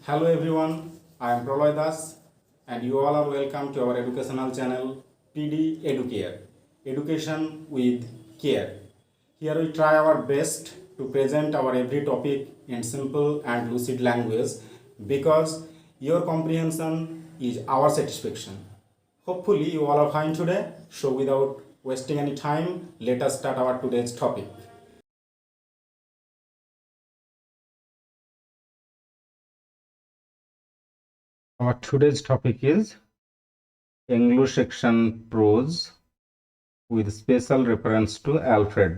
Hello everyone, I am Proloy Das and you all are welcome to our educational channel PD Educare, Education with Care. Here we try our best to present our every topic in simple and lucid language because your comprehension is our satisfaction. Hopefully you all are fine today, so without wasting any time, let us start our today's topic. Our today's topic is Anglo Saxon Prose with special reference to Alfred.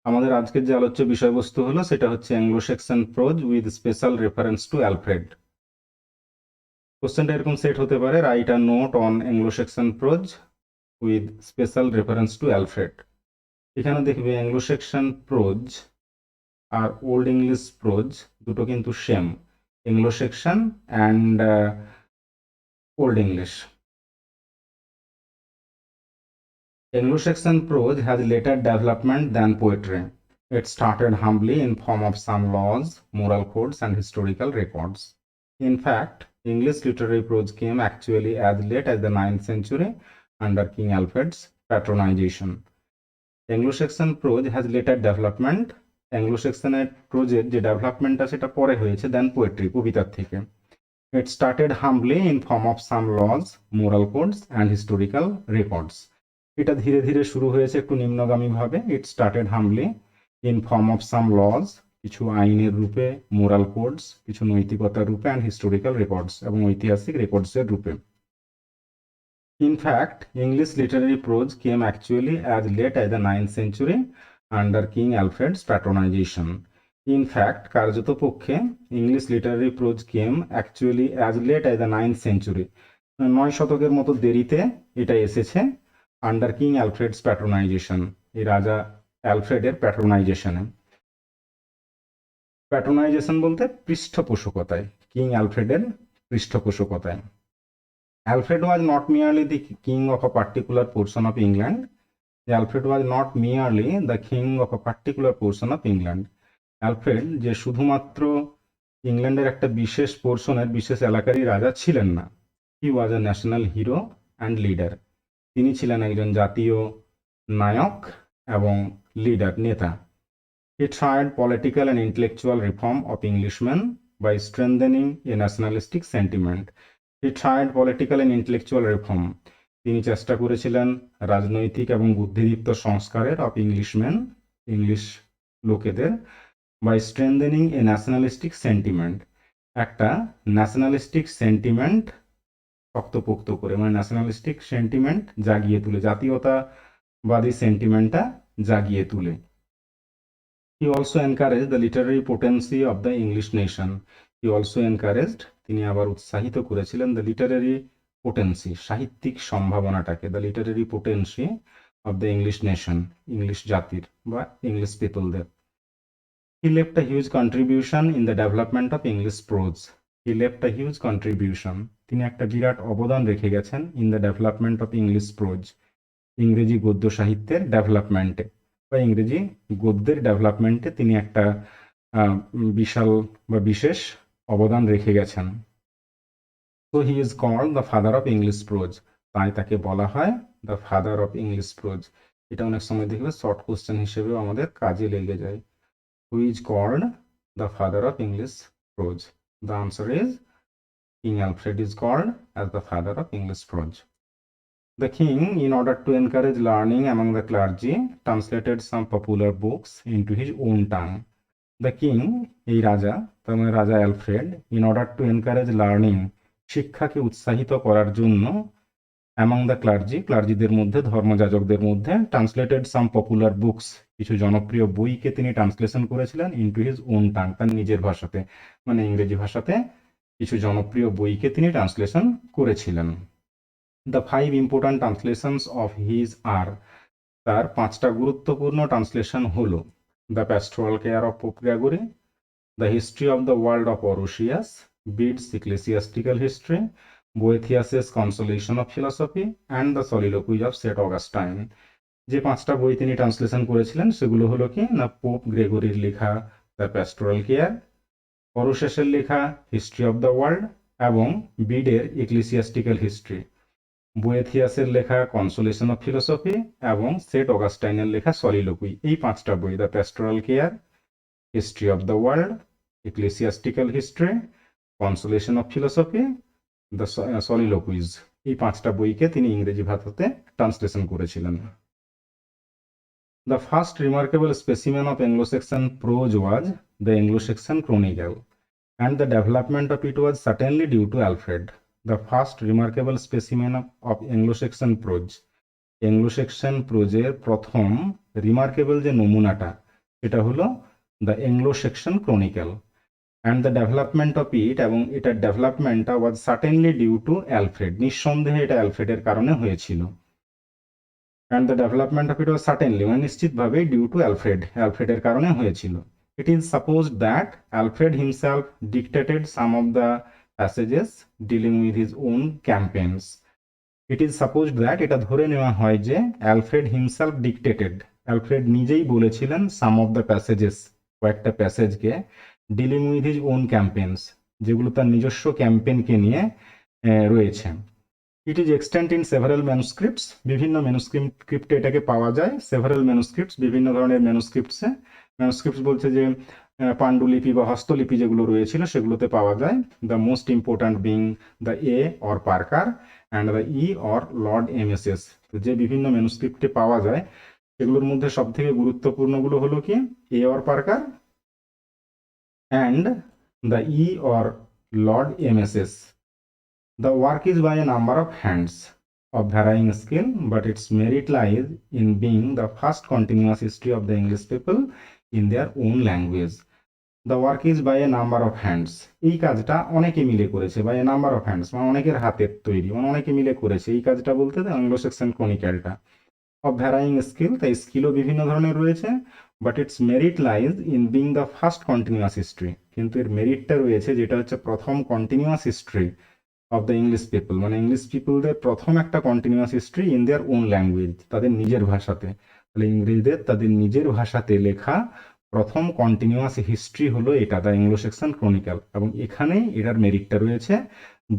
আমাদের আজকের যে আলোচ্য বিষয়বস্তু হলো সেটা হচ্ছে Anglo Saxon pros with special reference to Alfred. কোশ্চেনটা এরকম সেট হতে পারে, write a note on Anglo Saxon pros with special reference to Alfred. এখানে দেখবে অ্যাংলো স্যাক্সন প্রোজ আর ওল্ড ইংলিশ প্রোজ দুটো কিন্তু same, Anglo Saxon and old English. Anglo Saxon prose has later development than poetry. It started humbly in form of some laws, moral codes, and historical records. In fact, English literary prose came actually as late as the 9th century under King Alfred's patronization. Anglo-Saxon prose has later development. Anglo-Saxon prose যে ডেভেলপমেন্টটা সেটা পরে হয়েছে than poetry, কবিতার থেকে। It started humbly in form of some laws, moral codes, and historical records. এটা ধীরে ধীরে শুরু হয়েছে একটু নিম্নগামী ভাবে। It started humbly in form of some laws, কিছু আইনের রূপে, মোরাল কোডস, কিছু নৈতিকতার রূপে, অ্যান্ড হিস্টোরিক্যাল রেকর্ডস এবং ঐতিহাসিক রেকর্ডসের রূপে। In fact English literary prose came actually as late as the 9th century under king Alfred's patronization. In fact কার্যত পক্ষে English literary prose came actually as late as the 9th century, 9 শতকের মতো দেরিতে এটা এসেছে আন্ডার কিং অ্যালফ্রেডস প্যাট্রোনাইজেশন, এই রাজা অ্যালফ্রেডের প্যাট্রোনাইজেশনে। প্যাট্রোনাইজেশন বলতে পৃষ্ঠপোষকতায়, কিং অ্যালফ্রেডের পৃষ্ঠপোষকতায়। Alfred was not merely the king of a particular portion of England. Alfred was not merely the king of a particular portion of England. Alfred যে শুধুমাত্র ইংল্যান্ডের একটা বিশেষ পোর্শনের, বিশেষ এলাকারই রাজা ছিলেন না। হি ওয়াজ আ ন্যাশনাল হিরো অ্যান্ড লিডার। তিনি ছিলেন একজন জাতীয় নায়ক এবং লিডার, নেতা। He tried political and intellectual reform of Englishmen by strengthening a nationalistic sentiment. He tried political and intellectual reform. তিনি চেষ্টা করেছিলেন রাজনৈতিক এবং বুদ্ধিদীপ্ত সংস্কারের অফ ইংলিশম্যান, ইংলিশ লোকেদের, by strengthening a nationalistic sentiment, একটা ন্যাশনালিস্টিক সেন্টিমেন্ট শক্তপোক্ত করে, মানে ন্যাশনালিস্টিক সেন্টিমেন্ট জাগিয়ে তুলে, জাতীয়তাবাদী সেন্টিমেন্টটা জাগিয়ে তুলে। He also encouraged the literary potency of the English nation. He also encouraged, তিনি আবার উৎসাহিত করেছিলেন, the literary potency, সাহিত্যিক সম্ভাবনাটাকে, the literary potency of the English nation, English জাতির বা English পিপলদের। He left a huge contribution in the development of English prose. He left a huge contribution. তিনি একটা বিরাট অবদান রেখে গেছেন in the development of English pros, ইংরেজি গদ্য সাহিত্যের ডেভেলপমেন্টে বা ইংরেজি গদ্যের ডেভেলপমেন্টে তিনি একটা বিশাল বা বিশেষ অবদান রেখে গেছেন। So he is called the father of English prose, তাই তাকে বলা হয় the father of English prose. এটা অনেক সময় দেখবে শর্ট কোশ্চেন হিসেবেও আমাদের কাজে লেগে যায়। Who is called the father of English prose? The answer is King Alfred is called as the father of English prose. The king, in order to encourage learning among the clergy, translated some popular books into his own tongue. The king, এই রাজা, তার মানে রাজা Alfred, in order to encourage learning, শিক্ষাকে উৎসাহিত করার জন্য, among the clergy, ক্লার্জিদের মধ্যে, ধর্মযাজকদের মধ্যে, translated some popular books, কিছু জনপ্রিয় বইকে তিনি ট্রান্সলেশন করেছিলেন into his own tongue, তার নিজের ভাষাতে, মানে ইংরেজি ভাষাতে কিছু জনপ্রিয় বইকে তিনি ট্রান্সলেশন করেছিলেন। The 5 important translations of his are, তার 5টা গুরুত্বপূর্ণ ট্রান্সলেশন হলো the pastoral care of Pope Gregory, the history of the world of Orosius, Bede's ecclesiastical history, Boethius's consolation of philosophy and the soliloquies of Saint Augustine. যে 5টা বই তিনি translation করেছিলেন সেগুলো হলো কি না, পোপ গ্রেগরির লেখা দ্য প্যাস্টোরাল কেয়ার, পরশেষের লেখা হিস্ট্রি অব দ্য ওয়ার্ল্ড এবং বিডের ইক্লিসিয়াস্টিক্যাল হিস্ট্রি। বুয়েথিয়াসের লেখা কনসোলেশন অফ ফিলোসফি এবং সেট অগাস্টাইনের লেখা সলিলোকুই। এই 5টা বই, the pastoral care, history of the world, ecclesiastical history, consolation of philosophy, the soliloquies, এই 5টা বইকে তিনি ইংরেজি ভাষাতে ট্রান্সলেশন করেছিলেন। The first remarkable specimen of Anglo-Saxon prose was the Anglo-Saxon Chronicle, and the development of it was certainly due to Alfred. The first remarkable specimen of Anglo-Saxon prose, Anglo-Saxon prose প্রথম remarkable যে নমুনাটা সেটা হলো the Anglo-Saxon Chronicle, and the development of it এবং এটার ডেভেলপমেন্টটা was certainly due to Alfred, নিঃসন্দেহে এটা অ্যালফ্রেডের কারণে হয়েছিল। and the development of it was certainly মানে নিশ্চিতভাবে due to অ্যালফ্রেডের কারণে হয়েছিল। It is supposed that Alfred himself dictated some of the passages dealing with his own campaigns. It is supposed that এটা ধরে নেওয়া হয় যে Alfred himself dictated, অ্যালফ্রেড নিজেই বলেছিলেন some of the passages, কয়েকটা প্যাসেজকে, dealing with his own campaigns, যেগুলো তার নিজস্ব ক্যাম্পেইনকে নিয়ে রয়েছে। It is extant in several manuscripts, বিভিন্ন ম্যানুস্ক্রিপ্টে এটাকে পাওয়া যায়। several manuscripts, বিভিন্ন ধরনের ম্যানুস্ক্রিপ্টসে, ম্যানুস্ক্রিপ্টস বলছে যে পাণ্ডুলিপি বা হস্তলিপি যেগুলো রয়েছিল সেগুলোতে পাওয়া যায়। The most important being the A or Parker and the E or Laud MSS. তো যে বিভিন্ন ম্যানুস্ক্রিপ্টে পাওয়া যায় সেগুলোর মধ্যে সব থেকে গুরুত্বপূর্ণগুলো হলো কি A or Parker and the E or Laud MSS. The work is by a number of hands of varying skill, but its merit lies in being the first continuous history of the English people in their own language. The work is by a number of hands. এই কাজটা অনেকে মিলে করেছে, by a number of hands মানে অনেকের হাতের তৈরি, মানে অনেকে মিলে করেছে এই কাজটা বলতে অ্যাংলো সেকশন ক্রনিক্যালটা। of varying skill, তাই স্কিলও বিভিন্ন ধরনের রয়েছে, but its merit lies in being the first continuous history, কিন্তু এর মেরিটটা রয়েছে যেটা হচ্ছে প্রথম continuous history of the English people, মানে ইংলিশ পিপলদের প্রথম একটা continuous history in their own language, তাদের নিজের ভাষাতে। তাহলে ইংরেজদের তাদের নিজের ভাষাতে লেখা প্রথম কন্টিনিউয়াস হিস্ট্রি হলো এটা, দ্য অ্যাংলো সেকশন ক্রনিক্যাল, এবং এখানেই এটার মেরিটটা রয়েছে,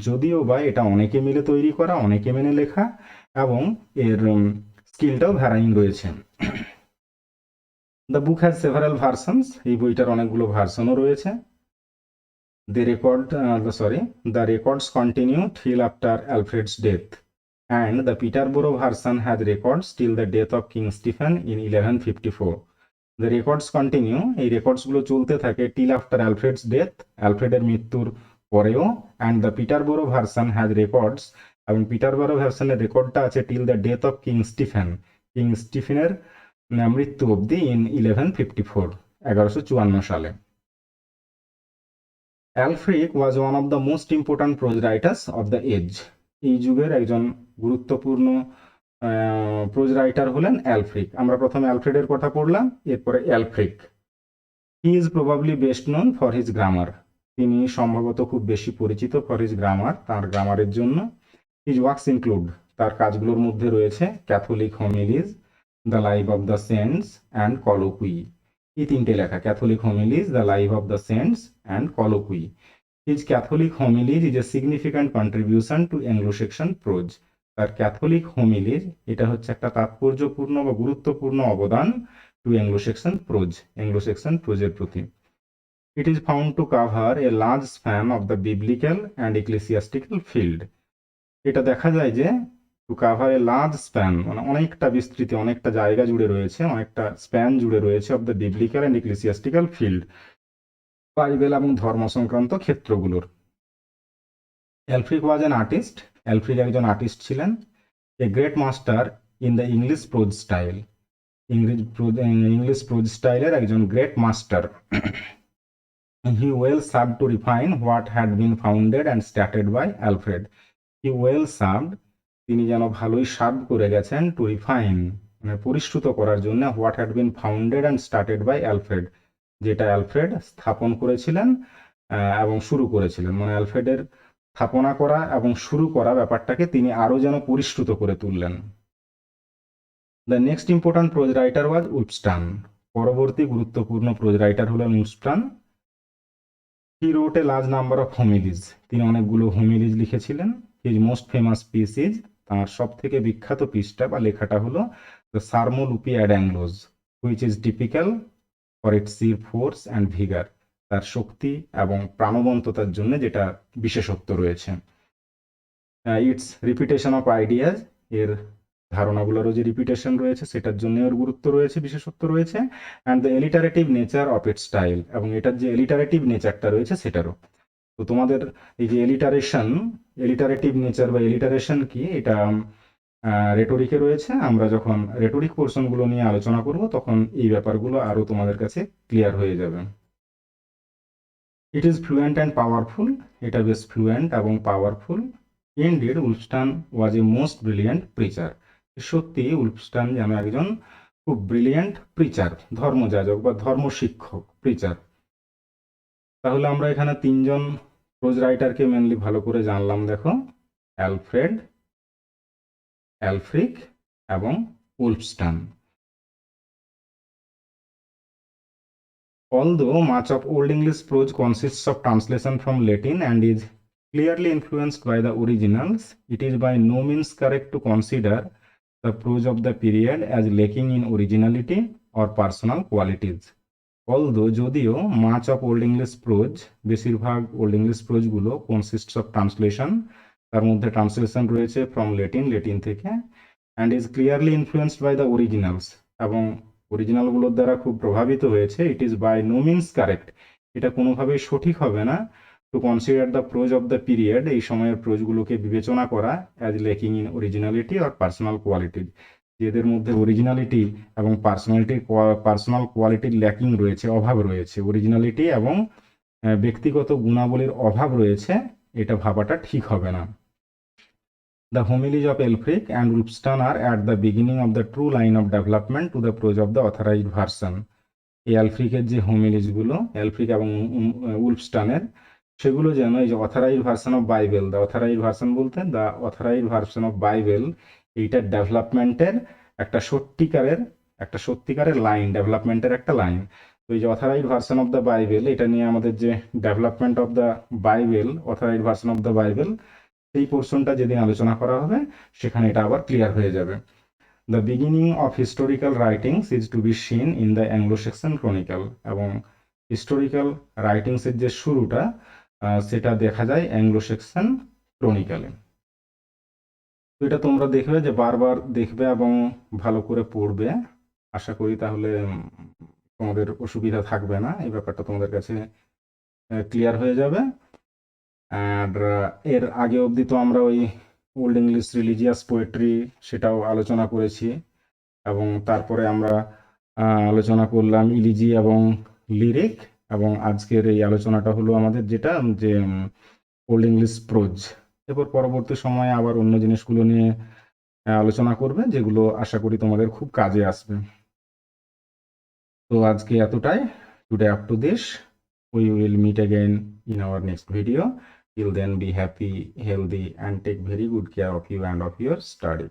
যদিও বা এটা অনেকে মিলে তৈরি করা, অনেকে মেনে লেখা, এবং এর স্কিলটাও ভ্যারাইং রয়েছে। The book has several versions, এই বইটার অনেকগুলো ভার্সনও রয়েছে। The records continue till after Alfred's death, and the Peterborough version has records till the death of King Stephen in 1154. The records continue, এই রেকর্ডস গুলো চলতে থাকে till after Alfred's death, অ্যালফ্রেডের মৃত্যুর পরেও, and the Peterborough version has records, এবং Peterborough ভার্সনের রেকর্ডটা আছে till the death of King Stephen, King স্টিফেনের মৃত্যু অবধি in 1154, 1154 সালে। Aelfric was one of the most important prose writers of the age, এই যুগের একজন গুরুত্বপূর্ণ প্রোজ রাইটার হলেন অ্যালফ্রিক। আমরা প্রথমে অ্যালফ্রেডের কথা পড়লাম, এরপরে Aelfric. He is probably best known for his grammar, তিনি সম্ভবত খুব বেশি পরিচিত ফর হিজ গ্রামার, তার গ্রামারের জন্য। হিজ ওয়ার্কস ইনক্লুড, তার কাজগুলোর মধ্যে রয়েছে Catholic homilies, the life of the saints and colloquy, এই তিনটে লেখা, Catholic homilies, the life of the saints and colloquy. His Catholic homilies is a significant contribution to Anglo Saxon prose, তার Catholic homilies এটা হচ্ছে একটা তাৎপর্যপূর্ণ বা গুরুত্বপূর্ণ অবদান to Anglo Saxon prose, Anglo Saxon প্রোজের প্রতি। It is found to cover a large span of the biblical and ecclesiastical field. এটা দেখা যায় যে to cover a large span মানে অনেকটা বিস্তৃতি, অনেকটা জায়গা জুড়ে রয়েছে, অনেকটা স্প্যান জুড়ে রয়েছে of the biblical and ecclesiastical field, Bible এবং ধর্ম সংক্রান্ত ক্ষেত্রগুলোর। অ্যালফ্রিক ওয়াজ অ্যান আর্টিস্ট, অ্যালফ্রিক একজন আর্টিস্ট ছিলেন। A great master in the English pros style, English pros স্টাইলের একজন great master. He well served to refine what had been founded and started by Alfred. He well served, তিনি যেন ভালোই serve করে গেছেন, two refine মানে পরিশ্রুত করার জন্য, what had been founded and started by Alfred, যেটা অ্যালফ্রেড স্থাপন করেছিলেন এবং শুরু করেছিলেন, মানে অ্যালফ্রেডের স্থাপনা করা এবং শুরু করা ব্যাপারটাকে তিনি আরো যেন পরিশ্রুত করে তুললেন। The next important prose writer was Wulfstan, পরবর্তী গুরুত্বপূর্ণ প্রোজ রাইটার হলেন Wulfstan. He wrote a large number of homilies, তিনি অনেকগুলো হোমিলিজ লিখেছিলেন। His most famous piece is, তাঁর সব থেকে বিখ্যাত পিসটা বা লেখাটা হলো the Sermo Lupi ad Anglos, which is typical for its sheer force and vigour, তার শক্তি এবং প্রাণবন্ততার জন্য যেটা বিশেষত্ব রয়েছে। ইটস রিপিটেশন অফ আইডিয়াজ, এর ধারণাগুলোরও যে রিপিটেশন রয়েছে সেটার জন্য এর গুরুত্ব রয়েছে, বিশেষত্ব রয়েছে। And the alliterative nature of its style, এবং এটার যে এলিটারেটিভ নেচারটা রয়েছে সেটারও। তো তোমাদের এই যে এলিটারেটিভ নেচার বা এলিটারেশন কি, এটা রেটোরিকে রয়েছে। আমরা যখন রেটোরিক পোর্শনগুলো নিয়ে আলোচনা করব তখন এই ব্যাপারগুলো আরো তোমাদের কাছে ক্লিয়ার হয়ে যাবে। It is fluent and powerful, এটা বেশ ফ্লুয়েন্ট এবং পাওয়ারফুল। ইনডিড উলফস্টান ওয়াজ এ মোস্ট ব্রিলিয়েন্ট প্রিচার, সত্যি উলফস্টান যেন একজন খুব ব্রিলিয়েন্ট প্রিচার, ধর্মযাজক বা ধর্মশিক্ষক, প্রিচার। তাহলে আমরা এখানে তিনজন প্রোজ রাইটারকে মেনলি ভালো করে জানলাম। দেখো, অ্যালফ্রেড, অ্যালফ্রিক এবং উলফস্টান। Although much of Old English prose consists of translation from Latin and is clearly influenced by the originals, it is by no means correct to consider the prose of the period as lacking in originality or personal qualities. Although যদিও much of Old English prose, বেশিরভাগ Old English prose গুলো consists of translation, তার মধ্যে translation রয়েছে from Latin, Latin থেকে, and is clearly influenced by the originals, এবং অরিজিনালগুলোর দ্বারা খুব প্রভাবিত হয়েছে। It is by no means correct, এটা কোনোভাবেই সঠিক হবে না to consider the prose of the period, এই সময়ের প্রোজগুলোকে বিবেচনা করা as lacking in originality or personal quality, এদের মধ্যে অরিজিনালিটি এবং পার্সোনাল কোয়ালিটির ল্যাকিং রয়েছে, অভাব রয়েছে, অরিজিনালিটি এবং ব্যক্তিগত গুণাবলীর অভাব রয়েছে, এটা ভাবাটা ঠিক হবে না। The homilies of Elfric and Ulfstan are at the beginning of the true line of development to the prose of the authorized version. এই অ্যালফ্রিকের যে হোমিলিজগুলো, অ্যালফ্রিক এবং উলফস্টানের, সেগুলো যেন এই যে authorised version of Bible, the authorised version বলতে the authorised version of Bible, এইটার ডেভেলপমেন্টের একটা সত্যিকারের লাইন, ডেভেলপমেন্টের একটা লাইন। তো এই যে authorised version of the Bible, এটা নিয়ে আমাদের যে development of the Bible, authorised version of the Bible, সেই পোর্শনটা যেদিন আলোচনা করা হবে সেখানে এটা আবার ক্লিয়ার হয়ে যাবে। The beginning of historical writings is to be seen in the Anglo Saxon chronicle, এবং হিস্টোরিক্যাল রাইটিংসের যে শুরুটা সেটা দেখা যায় অ্যাংলো সেকশন ক্রনিক্যালে। তো এটা তোমরা দেখবে যে বারবার দেখবে এবং ভালো করে পড়বে, আশা করি তাহলে তোমাদের অসুবিধা থাকবে না, এই ব্যাপারটা তোমাদের কাছে ক্লিয়ার হয়ে যাবে। আর এর আগে অবধি তো আমরা ওই ওল্ড ইংলিশ রিলিজিয়াস পোয়েট্রি সেটাও আলোচনা করেছি, এবং তারপরে আমরা আলোচনা করলাম ইলিজি এবং লিরিক, এবং আজকের এই আলোচনাটা হলো আমাদের যেটা যে ওল্ড ইংলিশ প্রোজ। এরপর পরবর্তী সময়ে আবার অন্য জিনিসগুলো নিয়ে আলোচনা করবে, যেগুলো আশা করি তোমাদের খুব কাজে আসবে। তো আজকে এতটাই, today up to this, we will meet again in our next video. Till then, be happy, healthy, and take very good care of you and of your study.